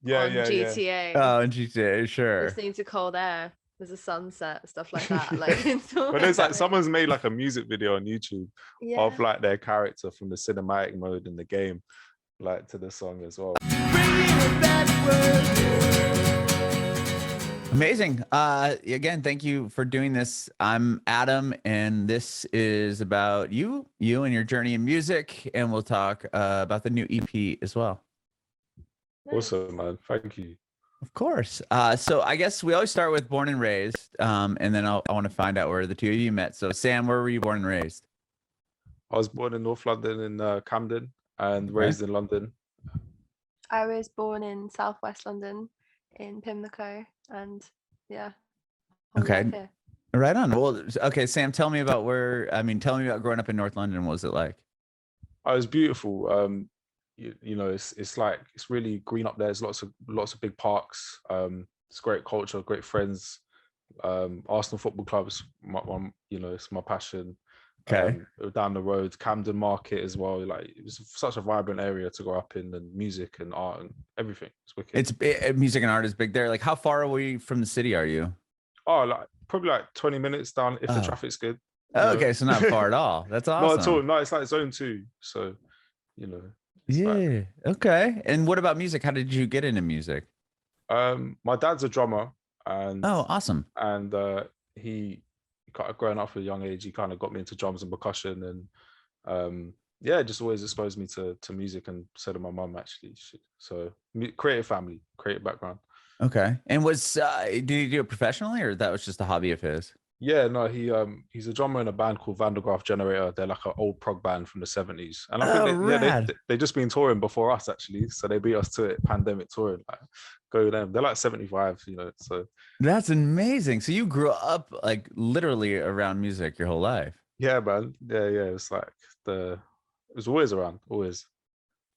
Yeah, on yeah, yeah. GTA, Oh, and GTA, sure. listening to Cold Air. There's a sunset, stuff like that. Like it's But there's like always someone's made like a music video on YouTube of yeah. like their character from the cinematic mode in the game, like to the song as well. Amazing. Again, thank you for doing this. I'm Adam, and this is about you and your journey in music, and we'll talk about the new EP as well. Nice. Awesome, man. Thank you. Of course. So I guess we always start with born and raised, and then I want to find out where the two of you met. So Sam, where were you born and raised? I was born in North London in Camden and raised in London. I was born in Southwest London in Pimlico, and yeah. whole Okay. life here. Right on. Well, okay, Sam, tell me about tell me about growing up in North London. What was it like? Oh, it was beautiful. You know, it's like it's really green up there. There's lots of big parks. It's great culture, great friends. Arsenal football clubs, you know, it's my passion. Okay. Down the road, Camden Market as well. Like it was such a vibrant area to grow up in, and music and art and everything. It's wicked. Music and art is big there. Like, how far away from the city are you? Oh, like probably like 20 minutes down if the traffic's good. Okay, so not far at all. That's awesome. Not at all. No, it's like zone 2. So, you know. Yeah. Okay. And what about music? How did you get into music? My dad's a drummer, and awesome. And he kind of growing up at a young age, he kind of got me into drums and percussion, and yeah, just always exposed me to music, and so did my mum actually. So creative family, creative background. Okay. And did he do it professionally, or that was just a hobby of his? Yeah, no, he's a drummer in a band called Vandergraaf Generator. They're like an old prog band from the 70s. And I think they just been touring before us actually. So they beat us to it, pandemic touring. Like, go them. They're like 75, you know. So that's amazing. So you grew up like literally around music your whole life. Yeah, man. Yeah. It's like it was always around, always.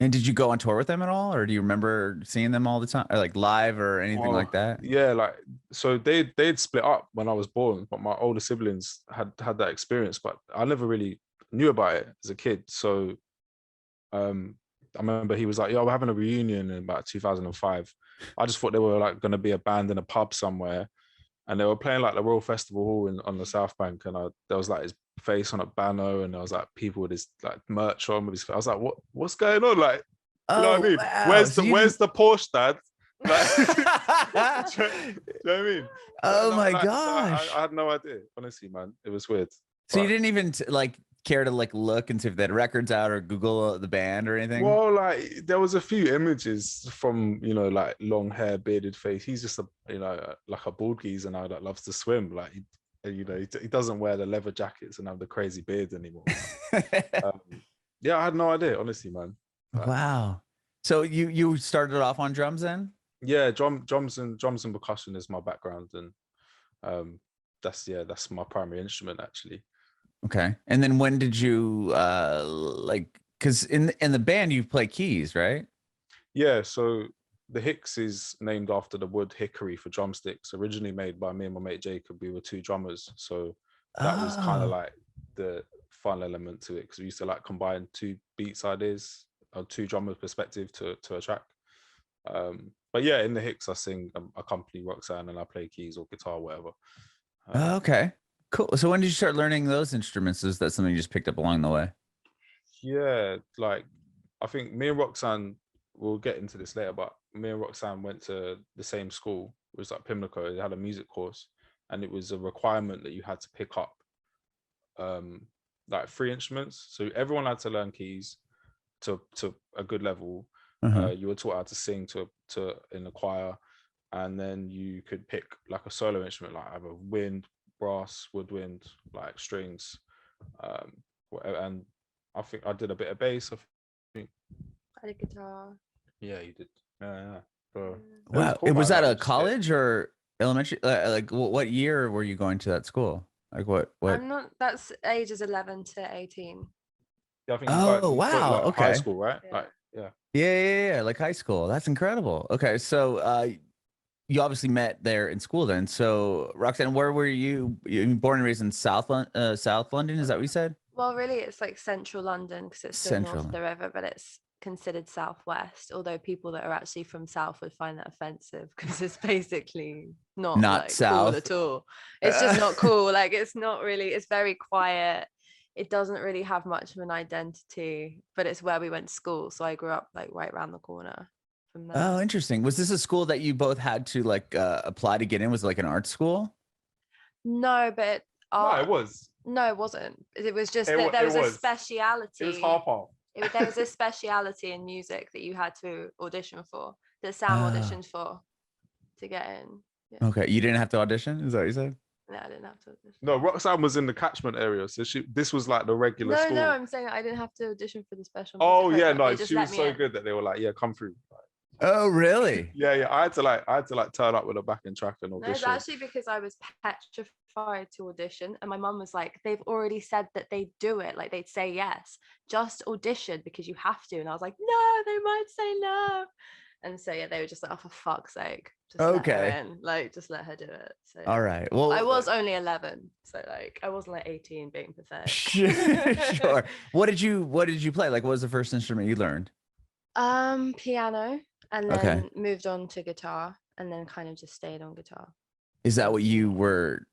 And did you go on tour with them at all, or do you remember seeing them all the time, or like live or anything like that? Yeah, like so they'd split up when I was born, but my older siblings had that experience, but I never really knew about it as a kid. So I remember he was like, "Yo, we're having a reunion in about 2005." I just thought they were like going to be a band in a pub somewhere, and they were playing like the Royal Festival Hall on the South Bank, and there was like his face on a banner, and there was like people with his like merch on with his face. I was like, what's going on? Like, you know what I mean? Wow. Where's the Porsche, Dad? Like, do you know what I mean? Oh my gosh. So I had no idea, honestly, man. It was weird. So you didn't even like care to like look and see if they had records out or Google the band or anything? Well, like there was a few images from, you know, like long hair, bearded face. He's just like a bald geezer now that loves to swim. Like, you know, he doesn't wear the leather jackets and have the crazy beard anymore. Yeah, I had no idea, honestly, man. Wow. So you started off on drums then? Yeah, drums and percussion is my background, and that's my primary instrument actually. Okay. And then when did you like, because in the band you play keys, right? Yeah, so the Hics is named after the wood hickory for drumsticks, originally made by me and my mate Jacob. We were 2 drummers, so that was kind of like the fun element to it, because we used to like combine 2 beats ideas or 2 drummers perspective to a track. But yeah, in the Hics I sing, accompany Roxanne, and I play keys or guitar, whatever. Okay, cool. So when did you start learning those instruments? Is that something you just picked up along the way? Yeah, like I think me and Roxanne, we'll get into this later, but me and Roxanne went to the same school. It was like Pimlico. They had a music course, and it was a requirement that you had to pick up like 3 instruments. So everyone had to learn keys to a good level. You were taught how to sing to in the choir, and then you could pick like a solo instrument, like either wind, brass, woodwind, like strings, and I think I did a bit of bass. I did guitar. Yeah, you did. Yeah. So, wow. Was that a college or elementary? Like what year were you going to that school? Like what? I'm not. That's ages 11 to 18. Yeah, I think. Wow. Like okay. High school, right? Yeah. Like yeah. Yeah, like high school. That's incredible. Okay, so you obviously met there in school then. So Roxanne, where were you? You born and raised in South London? Is that what you said? Well, really, it's like central London because it's still north of the river, but it's considered Southwest, although people that are actually from South would find that offensive because it's basically not like South cool at all. It's just not cool. Like it's not really, it's very quiet. It doesn't really have much of an identity, but it's where we went to school. So I grew up like right around the corner from there. Oh, interesting. Was this a school that you both had to like apply to get in? Was it like an art school? No, but No, it was. no, it wasn't. It was just It that wa- there it was a was. speciality. It was half. There was a speciality in music that you had to audition for, that Sam auditioned for to get in. Yeah. Okay, you didn't have to audition? Is that what you said? No, I didn't have to audition. No, Roxanne was in the catchment area, so this was like the regular school. No, I'm saying I didn't have to audition for the special. Oh music yeah, program. no, They just she let was me so in. good that they were like, yeah, come through. Oh, really? Yeah. I had to turn up with a backing track and No, it's audition. actually because I was petrified to audition, and my mum was like, "They've already said that they do it. Like they'd say yes, just audition because you have to." And I was like, "No, they might say no." And so yeah, they were just like, "Oh, for fuck's sake, just let her in. Like just let her do it." So All right. Well, I was only 11, so like I wasn't like 18 being pathetic. Sure. What did you play? Like, what was the first instrument you learned? Piano, and then moved on to guitar, and then kind of just stayed on guitar. Is that what you were,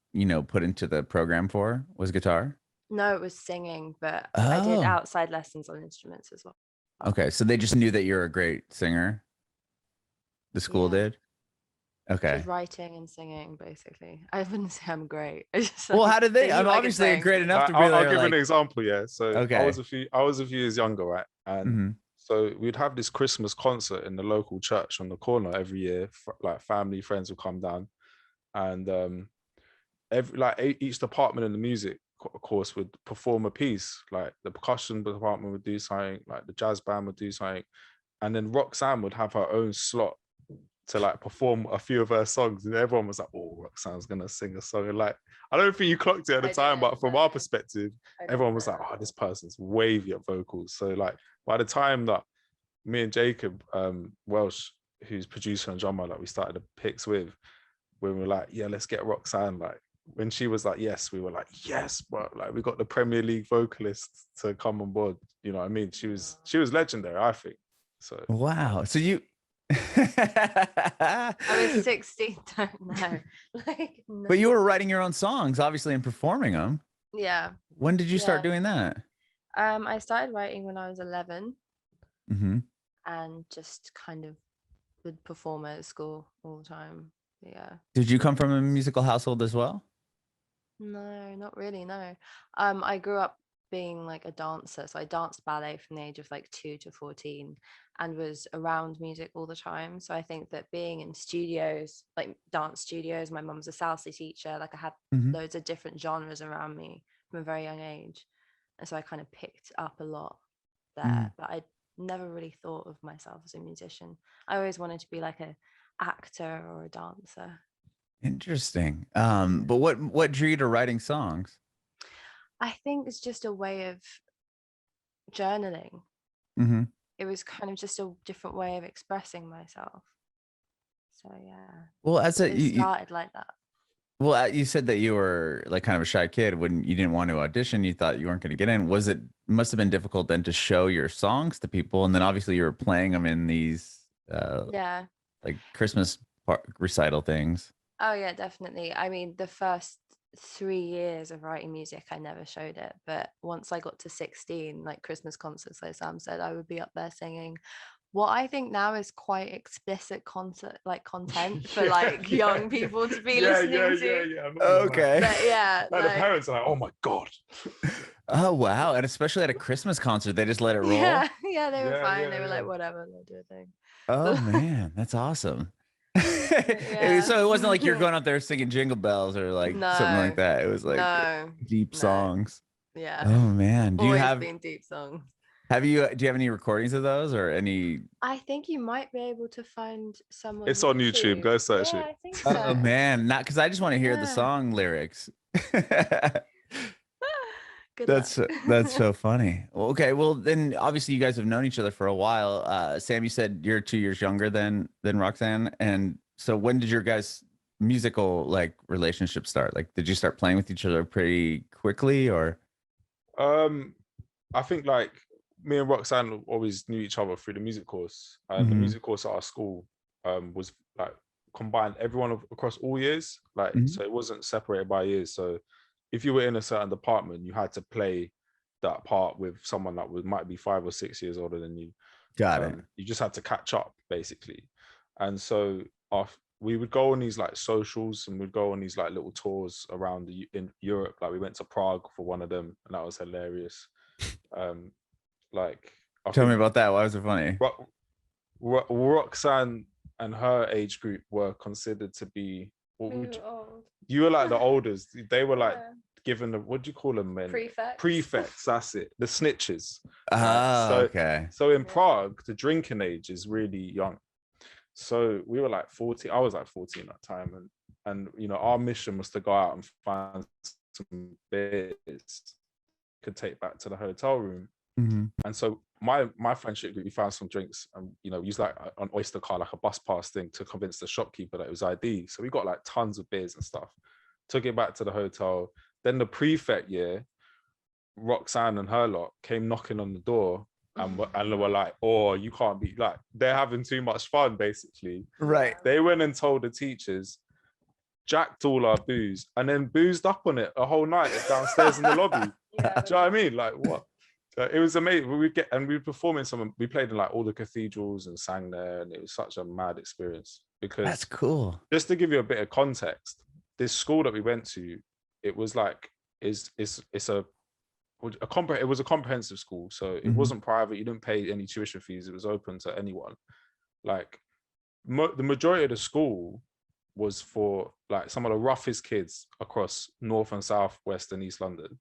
put into the program for? Was guitar? No, it was singing, but I did outside lessons on instruments as well. Okay, so they just knew that you're a great singer. The school did. Okay. Just writing and singing, basically. I wouldn't say I'm great. Just Well, like, how did they? knew I'm I could obviously sing. great enough to be I'll there, give like, an example. Yeah, so Okay. I was a few years younger, right? And so we'd have this Christmas concert in the local church on the corner every year. Like family, friends would come down, and each department in the music course would perform a piece. Like the percussion department would do something, like the jazz band would do something, and then Roxanne would have her own slot to like perform a few of her songs, and everyone was like, "Oh, Roxanne's gonna sing a song." And like, I don't think you clocked it at the time, but from our perspective, everyone was like, "Oh, this person's wavy at vocals." So like, by the time that me and Jacob Welsh, who's producer and drummer, like we started the Hics with, when we were like, "Yeah, let's get Roxanne," like when she was like, "Yes," we were like, "Yes," but like we got the Premier League vocalist to come on board. You know what I mean? She was legendary, I think. So wow. So you. I was 16, don't know. Like, no. But you were writing your own songs, obviously, and performing them. Yeah. When did you start doing that? I started writing when I was 11, and just kind of would perform at school all the time. Yeah. Did you come from a musical household as well? No, not really. No. I grew up being like a dancer, so I danced ballet from the age of like 2 to 14, and was around music all the time. So I think that being in studios, like dance studios, my mum's a salsa teacher, like I had loads of different genres around me from a very young age, and so I kind of picked up a lot there. But I never really thought of myself as a musician. I always wanted to be like a actor or a dancer. Interesting. But what drew you to writing songs? I think it's just a way of journaling. It was kind of just a different way of expressing myself. So yeah. Well, it started like that. Well, you said that you were like kind of a shy kid when you didn't want to audition. You thought you weren't going to get in. Must have been difficult then to show your songs to people, and then obviously you were playing them in these like Christmas recital things. Oh yeah, definitely. I mean, the first 3 years of writing music, I never showed it, but once I got to 16, like Christmas concerts, like Sam said, I would be up there singing what I think now is quite explicit content for like young people to be listening to. Okay. But yeah, like the parents are like, "Oh my god." Oh wow. And especially at a Christmas concert, they just let it roll. Yeah, they were fine. They were like, whatever, they'll do a thing. Oh man, that's awesome. So it wasn't like you're going out there singing Jingle Bells or like something like that. It was like deep songs. Yeah. Oh man. Do you have been deep songs? Do you have any recordings of those or any? I think you might be able to find some. It's on YouTube. Go search it. I think so. Oh man, not because I just want to hear the song lyrics. That's so funny. Well, okay, well then obviously you guys have known each other for a while. Sam, you said you're 2 years younger than Roxanne, and so when did your guys' musical like relationship start? Like, did you start playing with each other pretty quickly, or? I think like me and Roxanne always knew each other through the music course, and the music course at our school was like combined everyone across all years, like so it wasn't separated by years. So if you were in a certain department, you had to play that part with someone that might be 5 or 6 years older than you. Got it. You just had to catch up basically. And so we would go on these like socials, and we'd go on these like little tours around in Europe. Like we went to Prague for one of them, and that was hilarious. Like Tell me about that. Why was it funny? Roxanne and her age group were considered to be Old. you were like the oldest. They were like given the, what do you call them, men? Prefects, that's it, the snitches. Okay. So in Prague, the drinking age is really young. So we were like 14. I was like 14 at that time, and you know, our mission was to go out and find some beers could take back to the hotel room. And so my friendship group, we found some drinks, and you know, used like an Oyster card, like a bus pass thing, to convince the shopkeeper that it was ID. So we got like tons of beers and stuff, took it back to the hotel. Then the prefect year, Roxanne and her lot came knocking on the door, and they were like, oh, you can't be, like, they're having too much fun basically. Right. They went and told the teachers, jacked all our booze, and then boozed up on it a whole night downstairs in the lobby. Do you know what I mean? Like, what? It was amazing. We performed in some, we played in like all the cathedrals and sang there, and it was such a mad experience. Because that's cool. Just to give you a bit of context, this school that we went to, it was like it was a comprehensive school, so it wasn't private. You didn't pay any tuition fees. It was open to anyone. Like the majority of the school was for like some of the roughest kids across North and South, West and East London,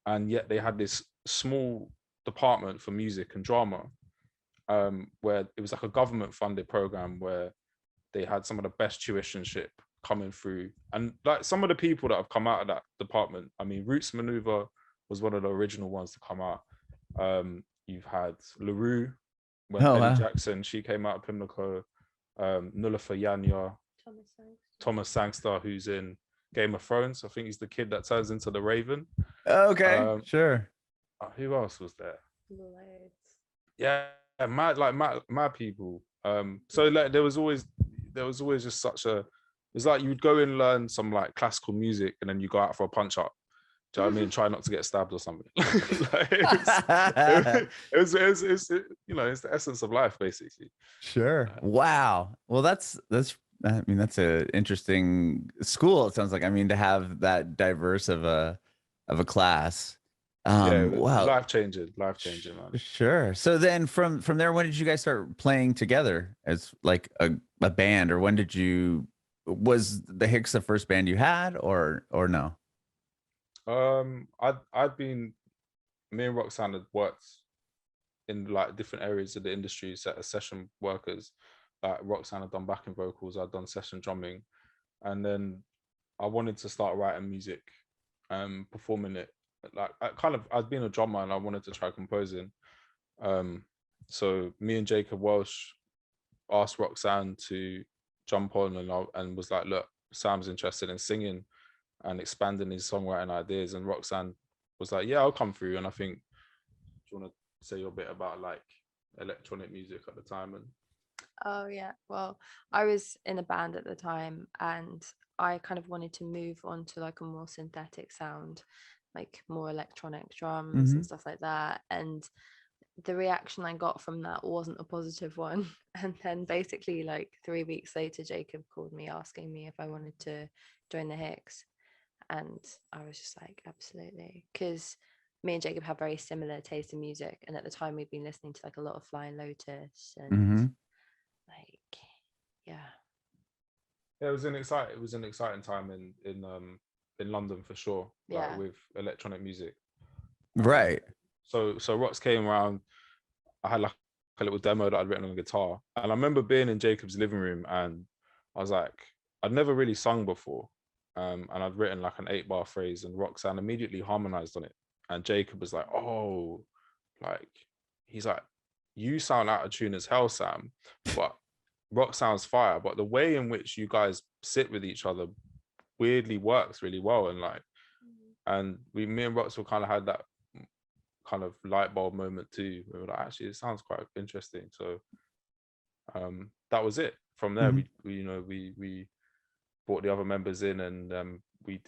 and yet they had this small department for music and drama, where it was like a government funded program where they had some of the best tuitionship coming through. And like some of the people that have come out of that department, I mean, Roots Maneuver was one of the original ones to come out. You've had LaRue, when Eddie Jackson, she came out of Pimlico. Nullifer Yanya, Thomas Sangster, who's in Game of Thrones. I think he's the kid that turns into the Raven. Okay, sure. Who else was there? Yeah, mad people. So like there was always just such a, it's like you would go and learn some like classical music, and then you go out for a punch up. Do you know what I mean? Try not to get stabbed or something. Like, it was, you know, it's the essence of life, basically. Sure. Wow. Well, that's I mean, that's an interesting school. It sounds like, I mean, to have that diverse of a class. Wow. Life changing, man. Sure. So then from there, when did you guys start playing together as like a band, or when did you, was the Hics the first band you had, or no? I'd been, me and Roxanne had worked in like different areas of the industry, as session workers. Like Roxanne had done backing vocals, I'd done session drumming, and then I wanted to start writing music, performing it. Like I'd been a drummer and I wanted to try composing. So me and Jacob Welsh asked Roxanne to jump on, and was like, look, Sam's interested in singing and expanding his songwriting ideas. And Roxanne was like, yeah, I'll come through. And I think, do you want to say your bit about like electronic music at the time? And oh yeah, well, I was in a band at the time, and I kind of wanted to move on to like a more synthetic sound, like more electronic drums and stuff like that. And the reaction I got from that wasn't a positive one. And then basically like 3 weeks later, Jacob called me asking me if I wanted to join the Hics. And I was just like, absolutely, because me and Jacob have very similar taste in music, and at the time we'd been listening to like a lot of Flying Lotus and like, yeah, it was an exciting time in London for sure. Like, yeah, with electronic music, right? So Rox came around. I had like a little demo that I'd written on a guitar, and I remember being in Jacob's living room, and I was like, I'd never really sung before. And I'd written like an 8-bar phrase, and Roxanne immediately harmonized on it. And Jacob was like, oh, like, he's like, you sound out of tune as hell, Sam, but Rox sounds fire. But the way in which you guys sit with each other weirdly works really well. And like, and me and Rox were kind of had that kind of light bulb moment too. We were like, actually, it sounds quite interesting. So that was it. From there, we brought the other members in, and we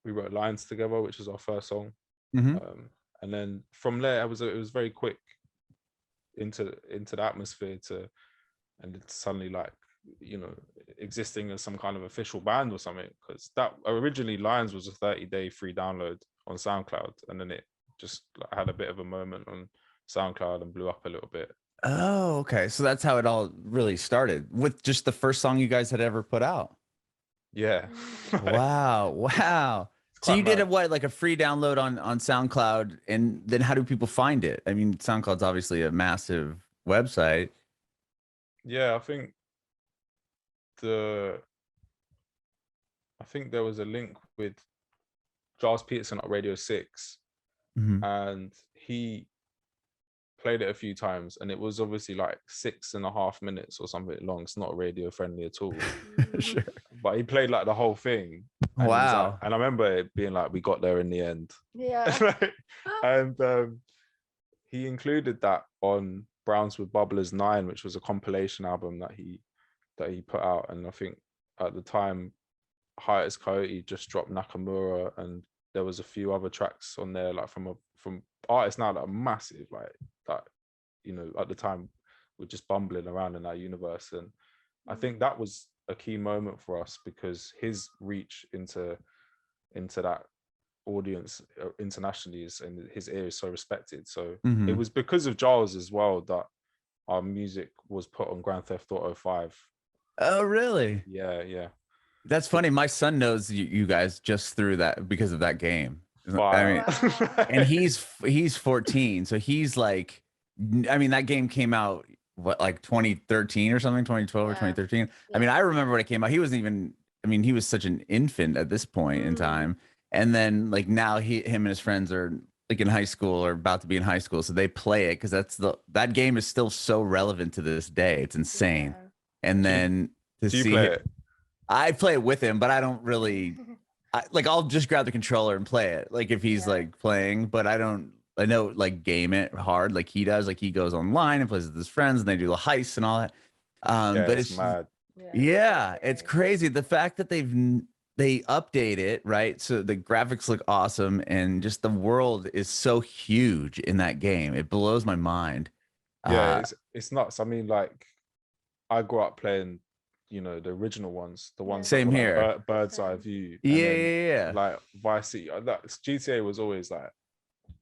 wrote lines together, which was our first song. And then from there, it was very quick into the atmosphere and it's suddenly like, existing as some kind of official band or something, because that originally Lines was a 30-day free download on SoundCloud, and then it just like, had a bit of a moment on SoundCloud and blew up a little bit. Oh, okay. So that's how it all really started, with just the first song you guys had ever put out. Yeah. Wow. So you did like a free download on SoundCloud, and then how do people find it? I mean, SoundCloud's obviously a massive website. Yeah, I think there was a link with Giles Peterson at Radio 6, and he played it a few times, and it was obviously like 6.5 minutes or something long. It's not radio friendly at all. Sure. But he played like the whole thing. And wow. and I remember it being like, we got there in the end. Yeah. And he included that on Browns with Bubblers 9, which was a compilation album that he put out. And I think at the time, Hics Coyote just dropped Nakamura, and there was a few other tracks on there, like from artists now that are massive, like that, at the time we're just bumbling around in that universe. And I think that was a key moment for us, because his reach into that audience internationally and his ear is so respected. So it was because of Giles as well that our music was put on Grand Theft Auto 5. Oh, really? Yeah. That's funny. My son knows you guys just through that, because of that game. Wow. I mean, and he's 14, so he's like, I mean, that game came out like 2013 or something, 2012 or 2013. I mean, I remember when it came out. He wasn't even, I mean, he was such an infant at this point in time. And then like now him and his friends are like in high school or about to be in high school, so they play it because that game is still so relevant to this day. It's insane. And then to see it, I play it with him, but I don't really I'll just grab the controller and play it, like if he's like playing, but I don't like game it hard like he does. Like he goes online and plays with his friends and they do the heists and all that. But it's mad. It's crazy. The fact that they update it, right? So the graphics look awesome, and just the world is so huge in that game. It blows my mind. It's nuts. I mean, like, I grew up playing, the original ones, the ones same here, like bird's eye view. Like Vice City, GTA was always like,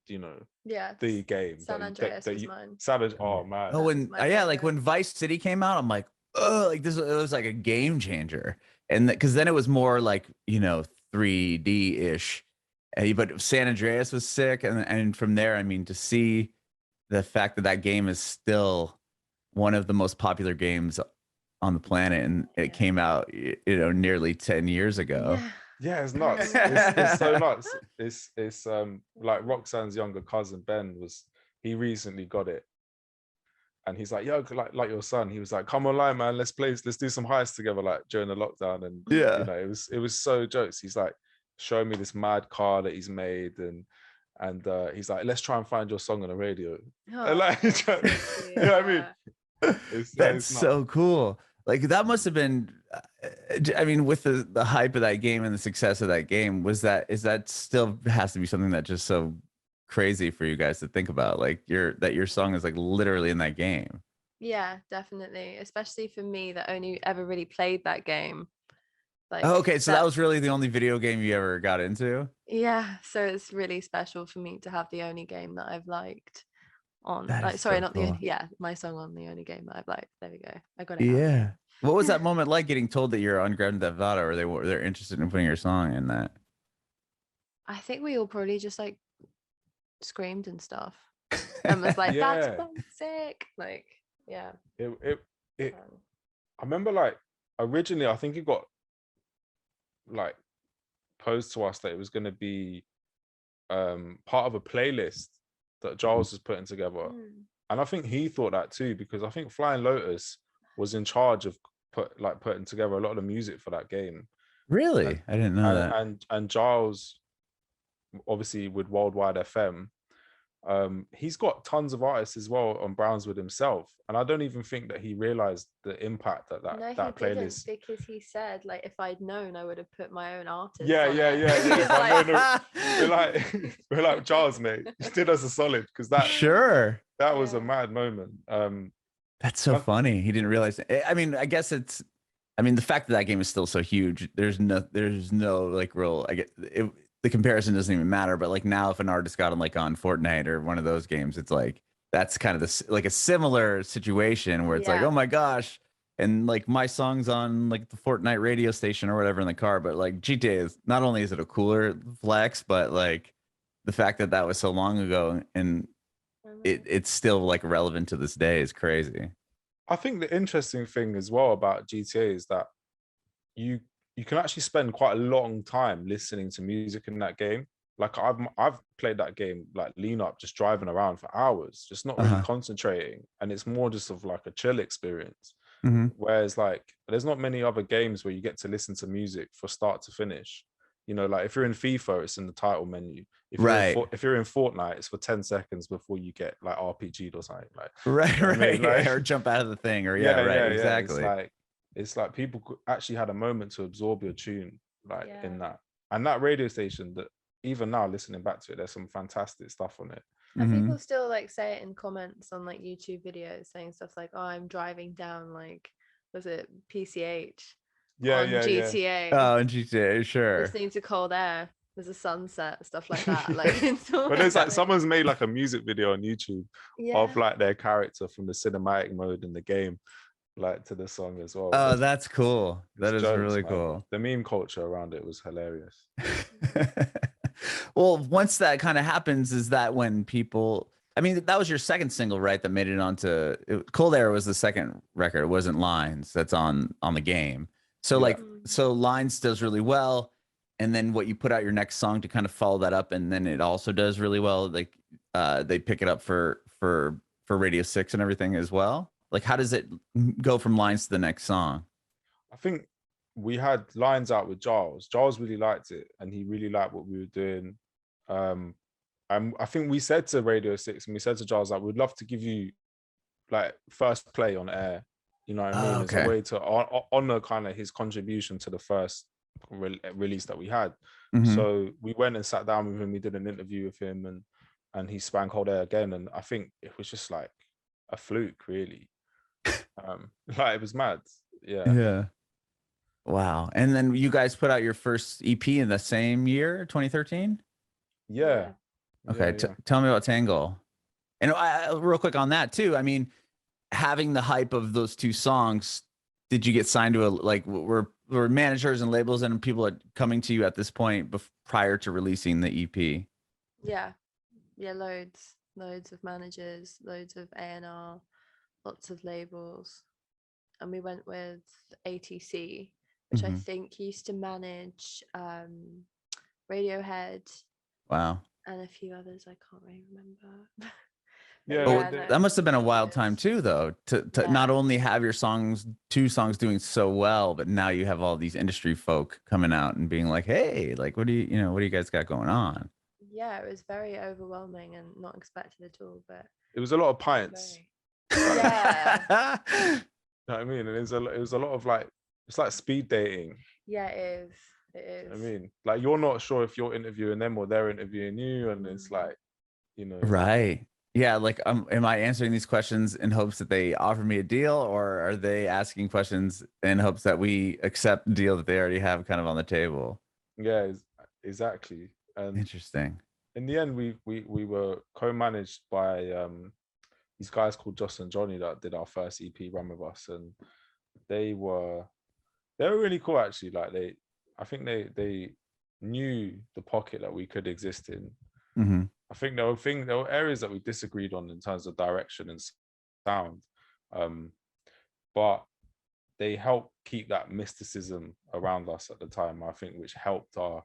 the game. San Andreas was mine. Oh man. Oh, when like when Vice City came out, I'm like, oh, like this, it was like a game changer. And because then it was more like 3D ish, but San Andreas was sick, and from there, I mean, to see the fact that game is still one of the most popular games on the planet, and it came out nearly 10 years ago. Yeah, it's nuts. It's so nuts. It's like Roxanne's younger cousin Ben he recently got it, and he's like, yo, like your son, he was like, come online, man, let's do some heists together, like during the lockdown. And it was so jokes. He's like showing me this mad car that he's made, and he's like, let's try and find your song on the radio. And like, you know what I mean? That's so cool. Like that must have been, I mean, with the hype of that game and the success of that game, is that still has to be something that just so crazy for you guys to think about, like your song is like literally in that game. Yeah, definitely, especially for me that only ever really played that game. Like, okay, so that was really the only video game you ever got into. Yeah, so it's really special for me to have the only game that I've liked on, that like, sorry, so not cool. My song on the only game that I've liked. There we go, I got it. What was that moment like, getting told that you're on Grand Theft Auto, or they're interested in putting your song in that? I think we all probably just like screamed and stuff and was like, that's sick. Like, I remember, like, originally I think it got like posed to us that it was going to be part of a playlist that Giles was putting together, and I think he thought that too, because I think Flying Lotus was in charge of putting together a lot of the music for that game. Really? I didn't know that. And Giles obviously with Worldwide FM. He's got tons of artists as well on Brownswood himself, and I don't even think that he realized the impact that No, he that didn't, playlist. because he said, like, if I'd known, I would have put my own artists Yeah, on yeah, it. yeah, yeah. He's But like, we're like Charles, mate. You did us a solid, because that Sure. was a Yeah. mad moment. That's so funny. He didn't realize. I mean, I guess it's. I mean, the fact that that game is still so huge. There's no like real. I get it. The comparison doesn't even matter. But like now, if an artist got on like on Fortnite or one of those games, it's like that's kind of like a similar situation where it's like, Yeah. oh my gosh, and like my song's on like the Fortnite radio station or whatever in the car. But like GTA is not only is it a cooler flex, but like the fact that that was so long ago and it's still like relevant to this day is crazy. I think the interesting thing as well about GTA is that you can actually spend quite a long time listening to music in that game. Like I've played that game like lean up, just driving around for hours, just not really concentrating, and it's more just of like a chill experience. Whereas like there's not many other games where you get to listen to music for start to finish. You know, like if you're in FIFA, it's in the title menu. If you're in Fortnite, it's for 10 seconds before you get like RPG'd or something. Like right, you know what I mean? Like, or jump out of the thing, or yeah, exactly. It's like people actually had a moment to absorb your tune, like in that. And that radio station, that even now listening back to it, there's some fantastic stuff on it. And people still like say it in comments on like YouTube videos, saying stuff like, "Oh, I'm driving down like, was it PCH on GTA? Oh, and GTA, sure. Listening to Cold Air. There's a sunset, stuff like that." Like, it's but there's like someone's made like a music video on YouTube of like their character from the cinematic mode in the game, like to the song as well. Oh, that's cool. That is jokes, really man. cool. The meme culture around it was hilarious. Well, once that kind of happens, is that when people, I mean, that was your second single, right? That made it onto Cold Air was the second record. It wasn't Lines that's on the game. So like, so Lines does really well. And then what you put out your next song to kind of follow that up. And then it also does really well. Like they pick it up for Radio 6 and everything as well. Like, how does it go from Lines to the next song? I think we had Lines out with Giles. Giles really liked it, and he really liked what we were doing. And I think we said to Radio 6, and we said to Giles, like, we'd love to give you like first play on air. You know what I mean? It's a way to honor kind of his contribution to the first release that we had. So we went and sat down with him. We did an interview with him, and he sprang Cold Air again. And I think it was just like a fluke, really. Like it was mad. Yeah. Wow. And then you guys put out your first EP in the same year, 2013? Yeah. Okay. Tell me about Tangle. And real quick on that too. I mean, having the hype of those two songs, did you get signed to were managers and labels and people are coming to you at this point prior to releasing the EP? Yeah. Loads of managers, loads of A&R, lots of labels. And we went with ATC, which I think used to manage Radiohead. Wow. And a few others I can't really remember. That must have been a wild time too, though, to not only have your two songs doing so well, but now you have all these industry folk coming out and being like, hey, like, what do you guys got going on? Yeah, it was very overwhelming and not expected at all, but it was a lot of pints. Yeah. You know what I mean? And it was a lot of like, it's like speed dating. Yeah, it is. I mean, like, you're not sure if you're interviewing them or they're interviewing you, and it's like, you know. Right. Yeah, like, am I answering these questions in hopes that they offer me a deal, or are they asking questions in hopes that we accept the deal that they already have kind of on the table? Yeah, exactly. And interesting. In the end, we were co-managed by these guys called Joss and Johnny that did our first EP run with us, and they were really cool actually. Like I think they knew the pocket that we could exist in. I think there were areas that we disagreed on in terms of direction and sound, but they helped keep that mysticism around us at the time, I think, which helped our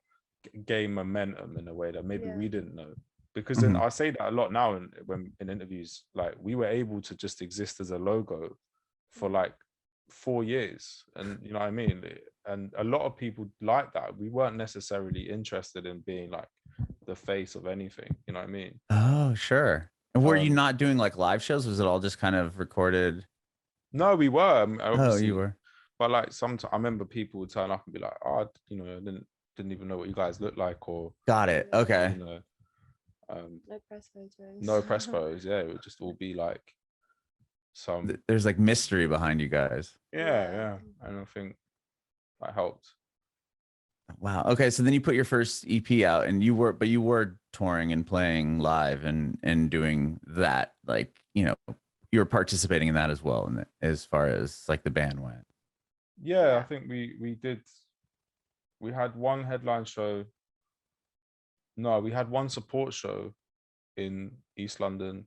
gain momentum in a way that maybe we didn't know. Because then I say that a lot now when in interviews, like, we were able to just exist as a logo for like 4 years, and you know what I mean. And a lot of people like that. We weren't necessarily interested in being like the face of anything. You know what I mean? Oh, sure. And were you Um, not doing like live shows? Was it all just kind of recorded? No, we were Oh, obviously, you were. but like sometimes I remember people would turn up and be like, "Oh, you know, I didn't even know what you guys look like," or Got it. Okay. you know, um, No press photos. no press photos. Yeah, it would just all be like some, There's like mystery behind you guys. yeah, and I think that helped. Wow. Okay. So then you put your first EP out, and you were touring and playing live and doing that. Like, you know, you were participating in that as well, and as far as like the band went. Yeah, I Yeah. think we did. We had one headline show. No, we had one support show in East London.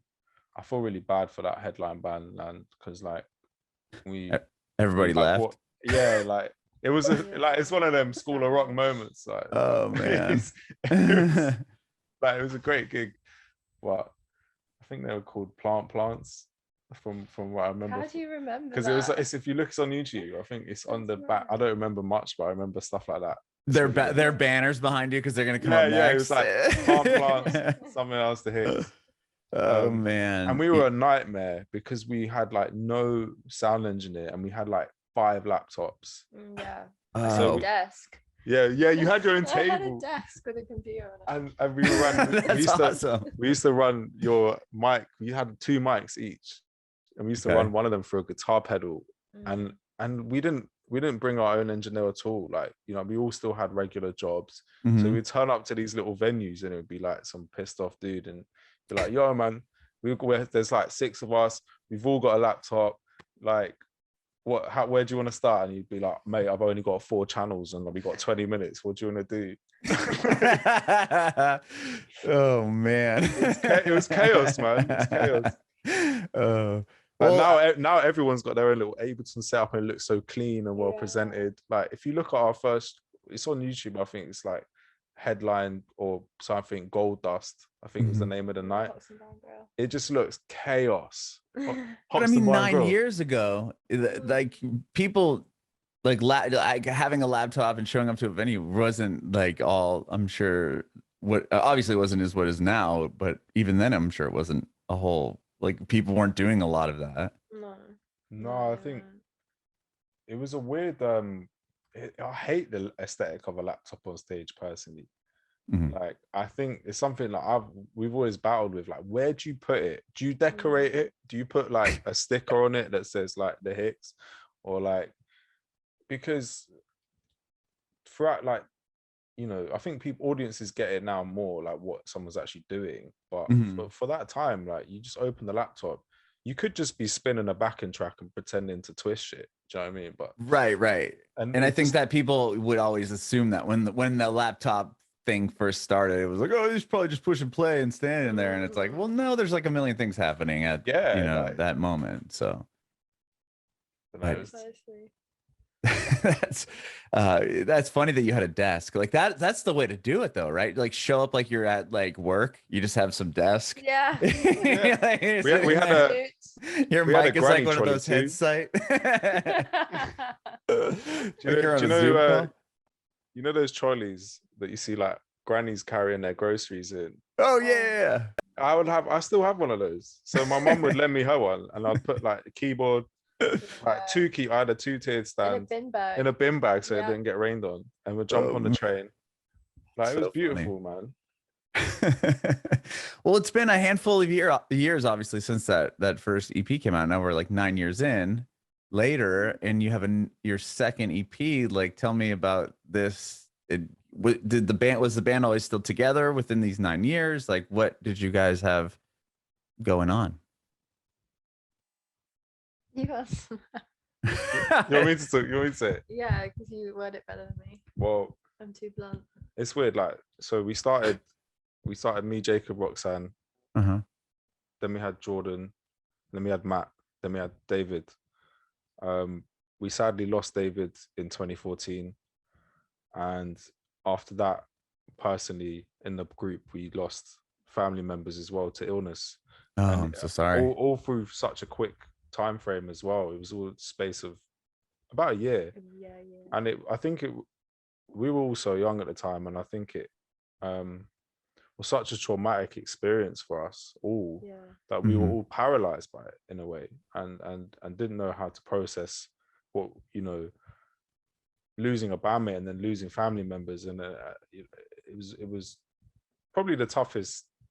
I feel really bad for that headline band, land, because like we Everybody like left. what? Yeah, like it was Yeah. like it's one of them School of Rock moments. Like, Oh man. Like it was a great gig, but I think they were called Plants from what I remember. How do you remember Because that? it was it's if you look, it's on YouTube. I think it's on the That's back. I right. don't remember much, but I remember stuff like that. Their banners behind you because they're gonna come up Yeah, it next. was like Plants, something else to hit. Oh man. And we were a nightmare because we had like no sound engineer and we had like 5 laptops. Yeah. So Oh, A desk. Yeah, you had your own I had a table. desk with a computer on it. And we were running. that's awesome. We used to run your mic. We had 2 mics each, and we used to Okay. run one of them for a guitar pedal. Mm. And we didn't bring our own engineer at all. Like, you know, we all still had regular jobs. So Mhm. we'd turn up to these little venues, and it would be like some pissed off dude, and be like, "Yo, man, there's like 6 of us. We've all got a laptop. Like, where do you want to start?" And you'd be like, "Mate, I've only got 4 channels and we got 20 minutes. What do you want to do?" Oh man. It was chaos, man. It was chaos. Oh. And Well, now everyone's got their own little Ableton setup and it looks so clean and well Yeah. presented. Like if you look at our first, it's on YouTube. I think it's like Headline or something, Gold Dust, I think was the Mhm. name of the night. Hox and Brown Grill. It just looks chaos. but I Hoxton mean, Bar and 9 Grill. years ago, like people like having a laptop and showing up to a venue wasn't like all, I'm sure, what obviously wasn't as what is now, but even then I'm sure it wasn't a whole, like people weren't doing a lot of that. No, I think it was a weird I hate the aesthetic of a laptop on stage personally. Mhm. Like I think it's something like we've always battled with. Like, where do you put it? Do you decorate it? Do you put like a sticker on it that says like the Hics, or like, because throughout, like, you know, I think audiences get it now more like what someone's actually doing. But Mhm. for that time, like, you just open the laptop, you could just be spinning a backing track and pretending to twist shit. Do you know what I mean? But Right. and And I it think just, that people would always assume that when the laptop thing first started, it was like, oh, he's probably just push and play and standing there. And it's like, well, no, there's like a million things happening at like, that moment. So like, it was, Precisely. that's funny that you had a desk like that. That's the way to do it though, right? Like show up like you're at like work, you just have some desk. Yeah. Like, you're we sitting had there. Your we had a mic is like granny one of trolley those too. headset. Do you know, you know those trolleys that you see like grannies carrying their groceries in? Oh yeah. I still have one of those. So my mum would lend me her one, and I'd put like a keyboard, like I had a 2-tiered stand in a bin bag. so it Yeah. didn't get rained on, and we'd jump on the train. Like, it was So beautiful, man. Well, it's been a handful of years, obviously, since that first EP came out. Now we're like 9 years in later, and you have your second EP. Like, tell me about this. Was the band always still together within these 9 years? Like, what did you guys have going on? You got You want me to say it? Yeah, because you word it better than me. Well, I'm too blunt. it's weird. Like, so we started me, Jacob, Roxanne. Uh-huh. Then we had Jordan. Then we had Matt. Then we had David. We sadly lost David in 2014, and after that, personally in the group, we lost family members as well to illness. Oh, and I'm so sorry. all through such a quick time frame as well. It was all space of about a year. Yeah. And I think we were all so young at the time, and I think was such a traumatic experience for us all, Yeah. that we were Mhm. all paralyzed by it in a way, and didn't know how to process what, losing a bandmate and then losing family members, and it was probably the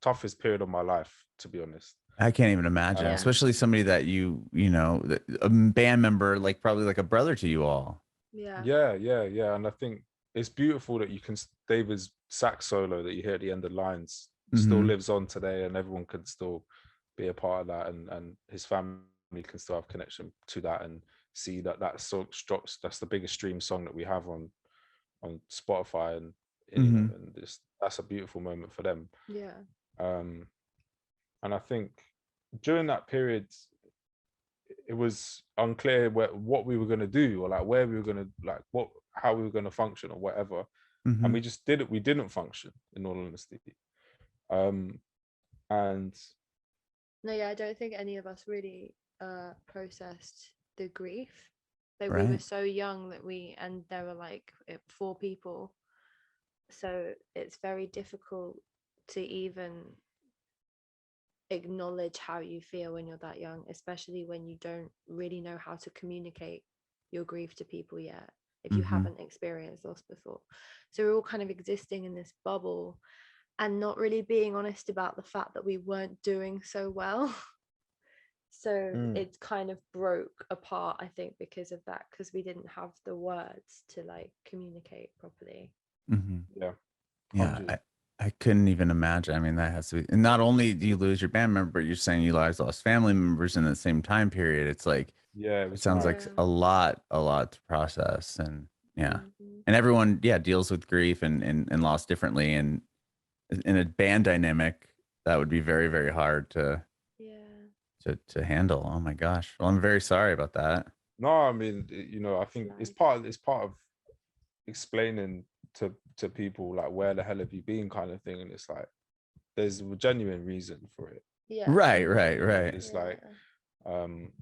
toughest period of my life, to be honest. I can't even imagine, Yeah. especially somebody that a band member, like probably like a brother to you all. Yeah. Yeah, and I think it's beautiful that you can David's sax solo that you hear at the end of Lines still Mhm. lives on today, and everyone can still be a part of that, and his family can still have connection to that, and see that song drops. That's the biggest stream song that we have on Spotify, and Mhm. and that's a beautiful moment for them. Yeah. um and I think during that period it was unclear what we were going to do, or like where we were going to, like how we were going to function or whatever, and Mhm. we didn't function, in all honesty. And No, yeah, I don't think any of us really processed the grief. Like we were Right. so young and there were like 4 people. So it's very difficult to even acknowledge how you feel when you're that young, especially when you don't really know how to communicate your grief to people yet, if you Mhm. haven't experienced loss before. So we're all kind of existing in this bubble and not really being honest about the fact that we weren't doing so well. So it kind of broke apart, I think, because of that, because we didn't have the words to like communicate properly. Mhm. yeah, Yeah, 100. I couldn't even imagine. I mean, that has to be. And not only do you lose your band member, you're saying you guys lost family members in the same time period. It's like Yeah, it it was sounds mad. like Yeah. a lot to process, and yeah, Mhm. and everyone deals with grief and loss differently, and in a band dynamic that would be very very hard Yeah. to handle. Oh my gosh. Well, I'm very sorry about that. No, I mean, I It's think life. it's part of explaining to people like, where the hell have you been, kind of thing, and it's like there's a genuine reason for it. Yeah. Right, right, And right. it's Yeah. like um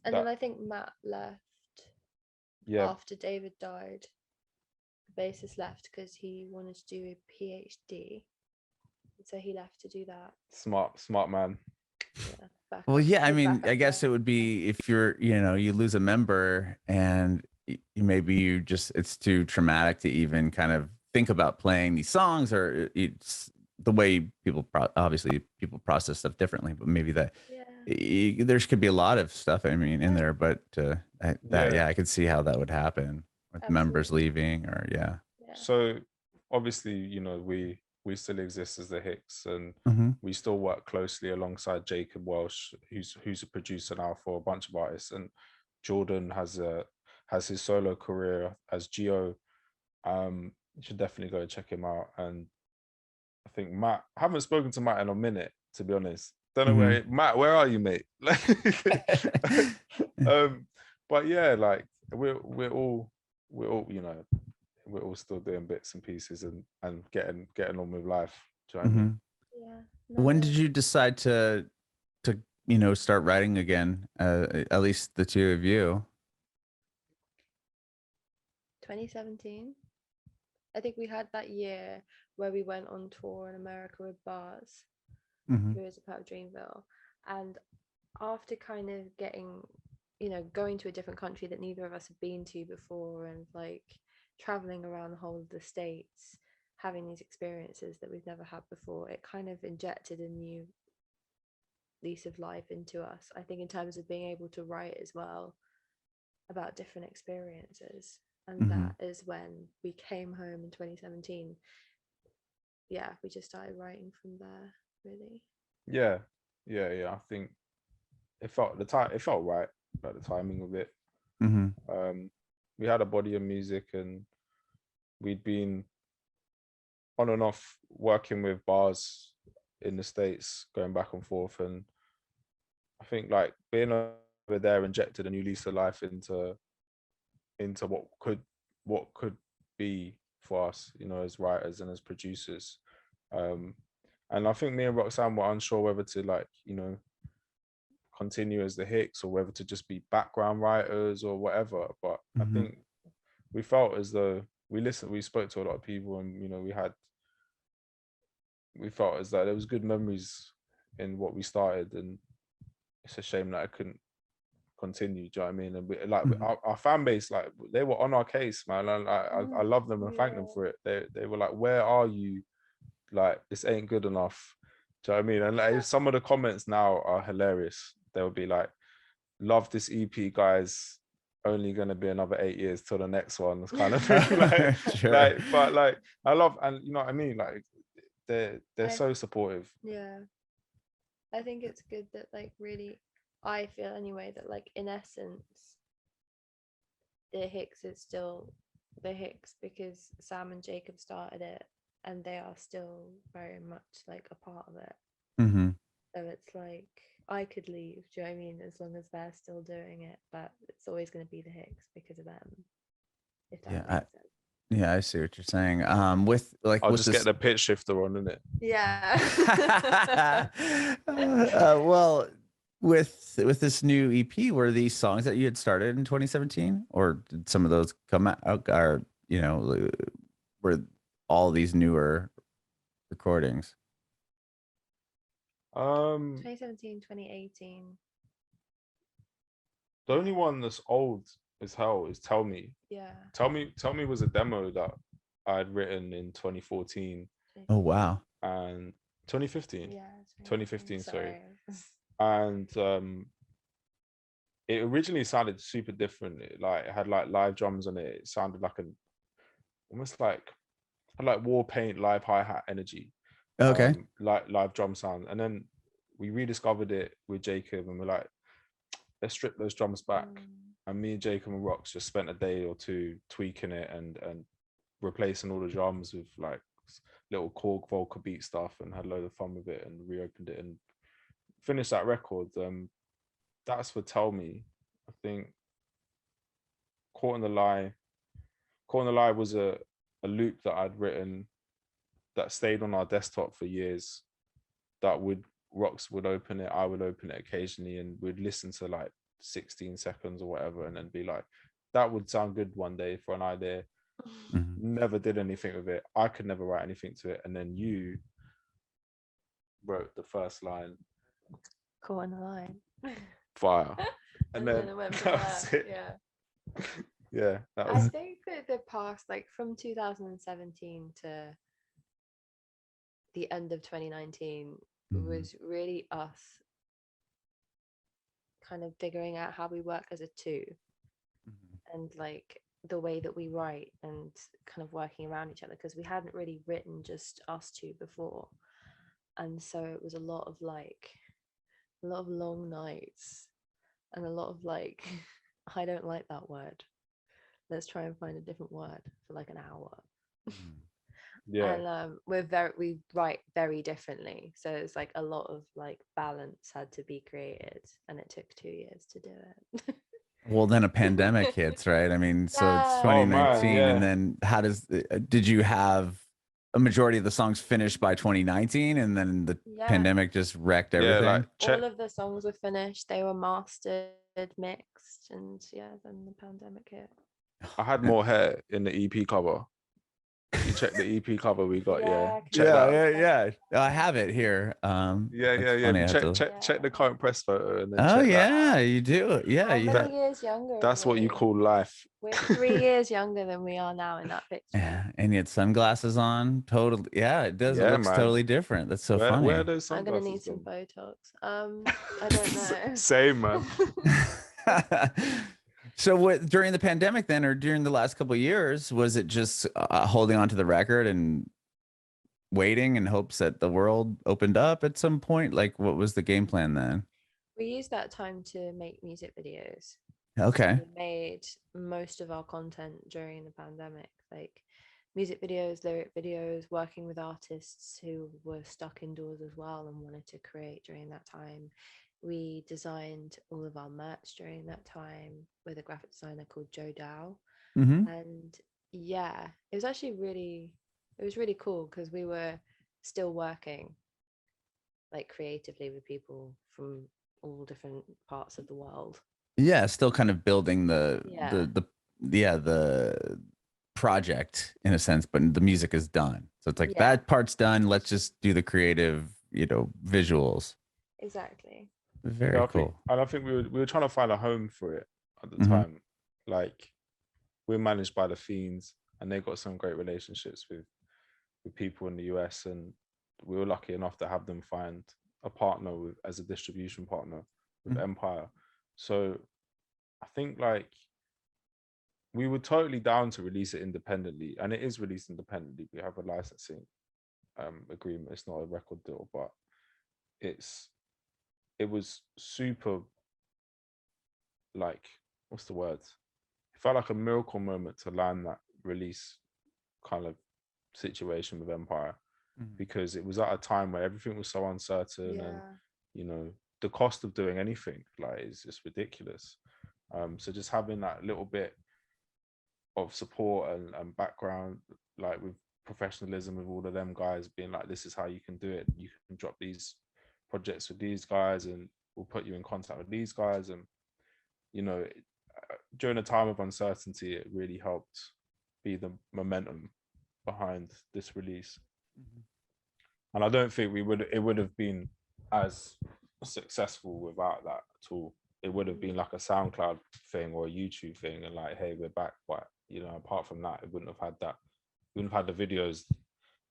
And then that I think Matt left yeah, after David died. The bassist left because he wanted to do a PhD. So he left to do that. smart man. Yeah. Well, yeah, I Good mean, I backup guess plan. it would be if you lose a member and maybe it's too traumatic to even kind of think about playing these songs, or it's the way obviously people process stuff differently, but maybe that Yeah. there could be a lot of stuff, I mean, in Yeah. there, but Yeah, yeah, I could see how that would happen with members Absolutely. leaving, or yeah. Yeah. so obviously, we still exist as the Hics, and Hmm. we still work closely alongside Jacob Welsh, who's a producer now for a bunch of artists, and Jordan has his solo career as Geo. You should definitely go and check him out. And I think Matt, I haven't spoken to Matt in a minute, to be honest. Don't know Hmm. Matt, where are you, mate? um, but yeah, like we're all we're all still doing bits and pieces, and getting on with life. Do you know what I mean? Hmm. Yeah. When No. did you decide to start writing again? At least the two of you. 2017. I think we had that year where we went on tour in America with Bars, Hmm. who is a part of Dreamville. And after kind of getting, going to a different country that neither of us had been to before, and like traveling around the whole of the States, having these experiences that we've never had before, it kind of injected a new lease of life into us. I think in terms of being able to write as well about different experiences. And Hmm. that is when we came home in 2017. Yeah, we just started writing from there, really. Yeah, yeah. I think it felt the time. It felt right, like the timing of it. Hmm. We had a body of music, and we'd been on and off working with Bars in the States, going back and forth. And I think like being over there injected a new lease of life into what could be for us, as writers and as producers. Um, and I think me and Roxanne were unsure whether to like, continue as the Hics, or whether to just be background writers or whatever. But I Hmm. think we felt as though we spoke to a lot of people, and we had we felt as that there was good memories in what we started, and it's a shame that I couldn't continue. Do you know what I mean? And we, like our fan base, like they were on our case, man. And I love them and thank them for it. They were like, "Where are you? Like this ain't good enough." Do you know what I mean? And like, some of the comments now are hilarious. They'll be like, "Love this EP, guys. Only gonna be another 8 years till the next one." It's kind of thing. Like, Sure. like, but like, I love, and you know what I mean. Like, they're so supportive. Yeah, I think it's good that like really, I feel anyway that like in essence, the Hics is still the Hics because Sam and Jacob started it, and they are still very much like a part of it. Mm-hmm. So it's like I could leave, do you know what I mean? As long as they're still doing it, but it's always going to be the Hics because of them. If that makes sense. Yeah, I see what you're saying. With like, I'll with just this... get the pitch shifter on, innit? Yeah. Well, with this new EP, were these songs that you had started in 2017, or did some of those come out, or you know, were all these newer recordings? 2017, 2018. The only one that's old as hell is Tell Me. Yeah. Tell Me was a demo that I'd written in 2014 Oh wow. and 2015. Yeah. 2015, sorry. And it originally sounded super different. It had like live drums on it. It sounded like almost like had like war paint, live hi-hat energy. Okay. Like live drum sound. And then we rediscovered it with Jacob, and we're like, let's strip those drums back. And me and Jacob and Rox just spent a day or two tweaking it and replacing all the drums with like little Korg Volca beat stuff, and had a load of fun with it, and reopened it and finished that record. That's for Tell Me. I think Caught in the Lie was a loop that I'd written that stayed on our desktop for years. That Rox would open it, I would open it occasionally, and we'd listen to like 16 seconds or whatever, and then be like, that would sound good one day for an idea. Never did anything with it. I could never write anything to it. And then you wrote the first line. Caught in the Line. Fire. And then it went that was it. Yeah. Yeah. That I was think that the past, like from 2017 to the end of 2019, was really us kind of figuring out how we work as a two, and like the way that we write, and kind of working around each other, because we hadn't really written just us two before. And so it was a lot of long nights, and a lot of like, I don't like that word, let's try and find a different word, for like an hour. Yeah. And we write very differently, so it's like a lot of like balance had to be created, and it took 2 years to do it. Well, then a pandemic hits, right? I mean, so it's Yeah. 2019, yeah. and then did you have a majority of the songs finished by 2019, and then the pandemic just wrecked everything? Yeah, like all of the songs were finished, they were mastered, mixed, and then the pandemic hit. I had more hair in the EP cover. You check the EP cover we got, yeah. I have it here. Yeah. Check the current press photo, and then oh check yeah, you do. Yeah, How many years younger? That's what you call life. We're 3 years younger than we are now in that picture. Yeah, and you had sunglasses on. Totally. Yeah, it does. Yeah, it looks man. totally different. That's so funny. Where are those I'm sunglasses? gonna need some Botox. I don't know. Same, man. So during the pandemic then, or during the last couple of years, was it just holding on to the record and waiting in hopes that the world opened up at some point? Like, what was the game plan then? We used that time to make music videos. Okay. So we made most of our content during the pandemic, like music videos, lyric videos, working with artists who were stuck indoors as well and wanted to create during that time. We designed all of our merch during that time with a graphic designer called Joe Dow. And yeah, it was actually really cool, because we were still working like creatively with people from all different parts of the world. Yeah, still kind of building the project in a sense, but the music is done. So it's like Yeah. that part's done. Let's just do the creative, visuals. Exactly. Very I cool. think we were trying to find a home for it at the Mhm. time. Like, we're managed by the Fiends, and they got some great relationships with people in the US, and we were lucky enough to have them find a partner as a distribution partner with Empire. So I think like we were totally down to release it independently, and it is released independently. We have a licensing agreement. It's not a record deal, but it was super, like, what's the word? It felt like a miracle moment to land that release kind of situation with Empire, because it was at a time where everything was so uncertain, and the cost of doing anything like is just ridiculous. So just having that little bit of support and background, like with professionalism, with all of them guys being like, this is how you can do it. You can drop these projects with these guys, and we'll put you in contact with these guys. And during a time of uncertainty, it really helped be the momentum behind this release. And I don't think it would have been as successful without that at all. It would have been like a SoundCloud thing or a YouTube thing, and like, hey, we're back. But apart from that, it wouldn't have had that. We wouldn't have had the videos.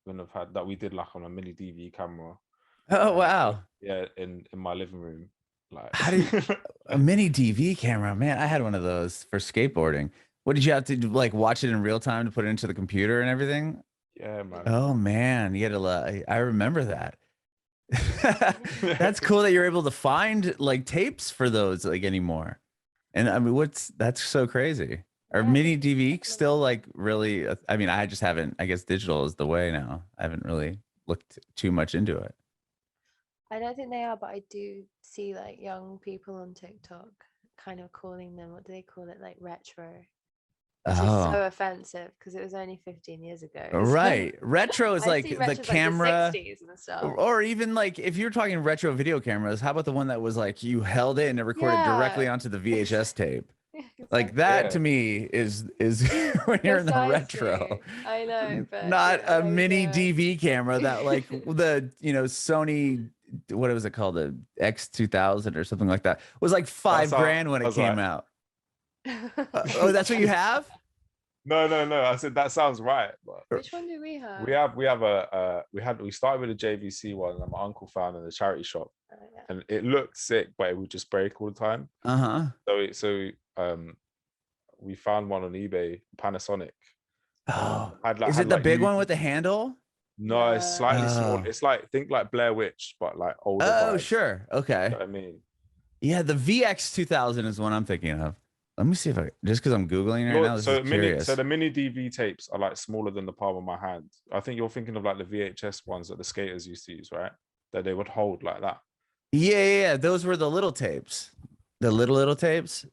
Wouldn't have had that. We did like on a mini DV camera. Oh wow! Yeah, in my living room. Like, how did a mini DV camera? Man, I had one of those for skateboarding. What did you have to do, like watch it in real time to put it into the computer and everything? Yeah, man. Oh man, you had to. I remember that. That's cool that you're able to find like tapes for those like anymore. And I mean, that's so crazy. Are mini DV still like really? I mean, I just haven't. I guess digital is the way now. I haven't really looked too much into it. I don't think they are, but I do see like young people on TikTok kind of calling them, what do they call it, like retro, which is so offensive because it was only 15 years ago. Right. Retro is like the camera, like the 60s and stuff. Or even like if you're talking retro video cameras, how about the one that was like you held it and it recorded directly onto the VHS tape? Exactly. Like that to me is when you're in the retro. I know, but not a mini DV camera that like the Sony, what was it called, the X2000 or something like that, it was like $5,000 when it came out. Oh, that's what you have? No. I said that sounds right. But which one do we have? We started with a JVC one that my uncle found in the charity shop, and it looked sick, but it would just break all the time. So we found one on eBay, Panasonic. Oh, is it the big one with the handle? No, it's slightly small. It's like, think like Blair Witch, but like older. Oh, sure. Okay. You know what I mean? Yeah, the VX2000 is what I'm thinking of. Let me see if just because I'm Googling right now. So the mini DV tapes are like smaller than the palm of my hand. I think you're thinking of like the VHS ones that the skaters used to use, right? That they would hold like that. Yeah. Those were the little tapes. The little tapes.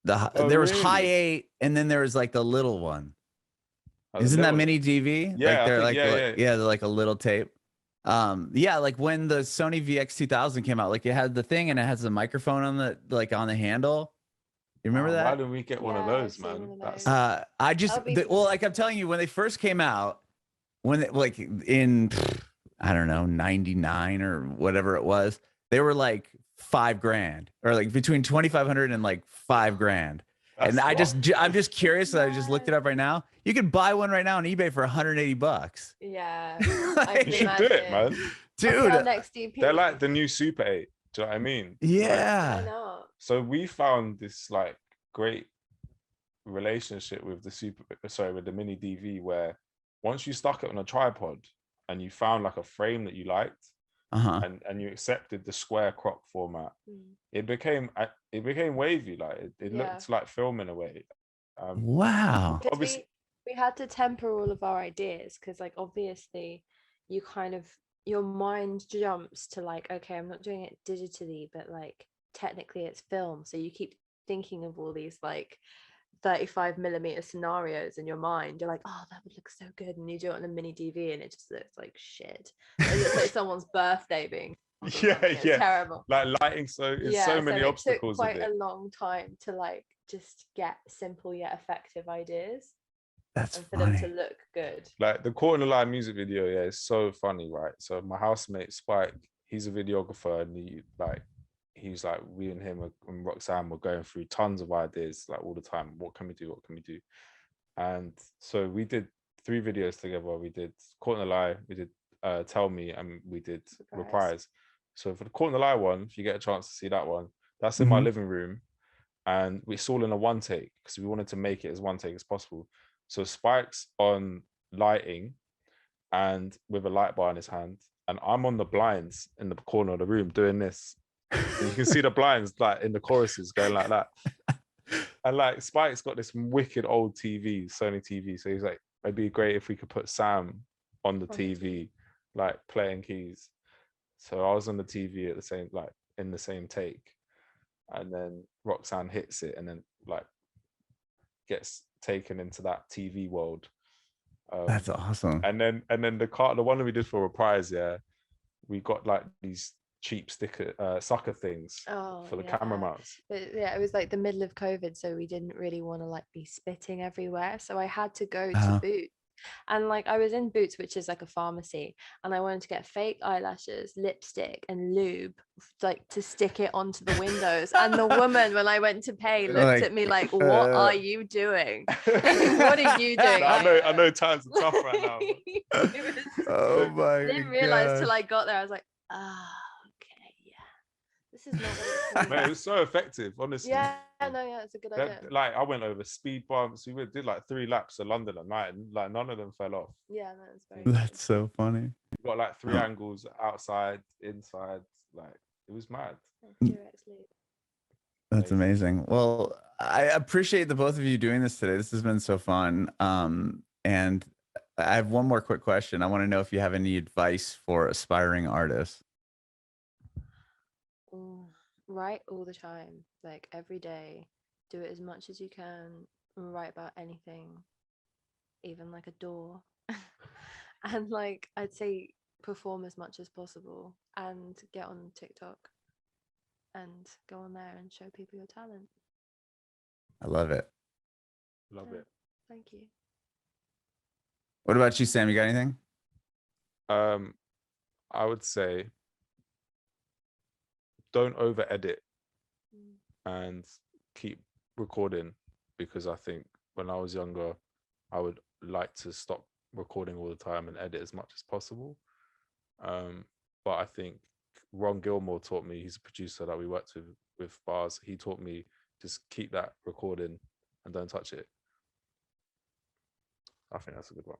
There was high 8, and then there was like the little one. Isn't that mini DV? Yeah, they're like a little tape. Like when the Sony VX2000 came out, like it had the thing and it has the microphone on the handle. You remember that? Why didn't we get one of those, man? Like I'm telling you, when they first came out, like in I don't know, 99 or whatever it was, they were like $5,000 or like between 2,500 and like $5,000. And I'm just curious. I just looked it up right now. You could buy one right now on eBay for $180. Yeah, you should do it, man, dude. They're like the new Super 8. Do you know what I mean? Yeah. Like, so we found this like great relationship with the mini DV, where once you stuck it on a tripod and you found like a frame that you liked, and you accepted the square crop format, it became wavy. Like it looked like film in a way. Wow. Obviously, we had to temper all of our ideas because, like, obviously, you kind of, your mind jumps to like, okay, I'm not doing it digitally, but like technically it's film. So you keep thinking of all these like 35mm scenarios in your mind. You're like, oh, that would look so good, and you do it on a mini DV and it just looks like shit. It looks like someone's birthday being terrible. Like lighting, so many obstacles. It took quite a long time to like just get simple yet effective ideas. That's and for them to funny. look good. Like the Caught in the Lie music video, yeah, is so funny, right? So my housemate Spike, he's a videographer, and he's like, we and him and Roxanne were going through tons of ideas like all the time. What can we do? What can we do? And so we did 3 videos together. We did Caught in the Lie, we did Tell Me, and we did Reprise. So for the Caught in the Lie one, if you get a chance to see that one, that's in my living room, and it's all in a one take because we wanted to make it as one take as possible. So Spike's on lighting and with a light bar in his hand, and I'm on the blinds in the corner of the room doing this. And you can see the blinds like in the choruses going like that. And like Spike's got this wicked old TV, Sony TV. So he's like, it'd be great if we could put Sam on the TV, like playing keys. So I was on the TV at the same, like in the same take. And then Roxanne hits it and then like gets taken into that TV world. That's awesome. And then the one that we did for Reprise, yeah, we got like these cheap sucker things for the camera mounts. But yeah, it was like the middle of COVID, so we didn't really want to like be spitting everywhere. So I had to go to Boots. And like I was in Boots, which is like a pharmacy, and I wanted to get fake eyelashes, lipstick, and lube, like to stick it onto the windows. And the woman, when I went to pay, looked at me like, "What are you doing? What are you doing?" I know times are tough right now. Oh my! I didn't realize till I got there. I was like, okay, yeah, this is not what it's Man, it was so effective, honestly. Yeah, it's a good idea. Like I went over speed bumps. We did like 3 laps of London at night, and like none of them fell off. Yeah, that's very. That's so funny. We got like 3 angles, outside, inside. Like it was mad. That's amazing. Well, I appreciate the both of you doing this today. This has been so fun. And I have one more quick question. I want to know if you have any advice for aspiring artists. Write all the time, like every day. Do it as much as you can. Write about anything, even like a door. And like I'd say perform as much as possible and get on TikTok and go on there and show people your talent. I love it. Love it. Thank you. What about you, Sam? You got anything? I would say don't over edit and keep recording, because I think when I was younger, I would like to stop recording all the time and edit as much as possible. But I think Ron Gilmore taught me, he's a producer that we worked with Bars. He taught me just keep that recording and don't touch it. I think that's a good one.